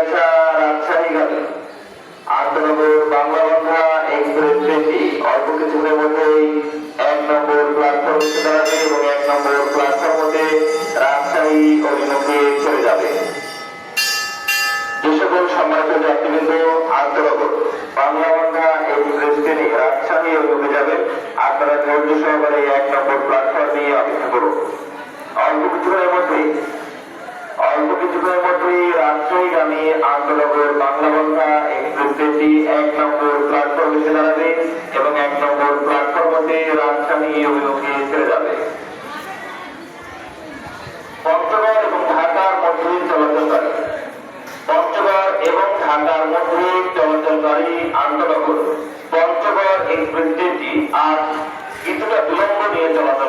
আসা রাজশাহীগামী আন্তনগর বাংলা বন্ধা এক্সপ্রেস ট্রেনটি অল্প কিছুক্ষণের মধ্যেই 1 নম্বর প্ল্যাটফর্ম এসে দাঁড়াবে এবং 1 নম্বর প্ল্যাটফর্ম হতে রাজশাহী অভিমুখে চলে যাবে। যে সকল সম্মানিত যাত্রীবৃন্দ আন্তনগর বাংলা বন্ধা এক্সপ্রেস ট্রেনে রাজশাহী অভিমুখে যাবেন, আপনারা ধৈর্য সহকারে 1 নম্বর প্ল্যাটফর্মে অপেক্ষা করুন। অল্প কিছুক্ষণের মধ্যেই রাজশাহীগামী আন্তনগর বাংলা বন্ধা এক্সপ্রেস ট্রেনটি 1 নম্বর প্ল্যাটফর্মে এসে দাঁড়াবে এবং 1 নম্বর প্ল্যাটফর্ম হতে রাজশাহী অভিমুখে ছেড়ে যাবে। পঞ্চগড় এবং ঢাকার মধ্যে চলাচলকারী আন্তনগর পঞ্চগড় এক্সপ্রেস ট্রেনটি আজ কিছুটা বিলম্ব নিয়ে চলাচল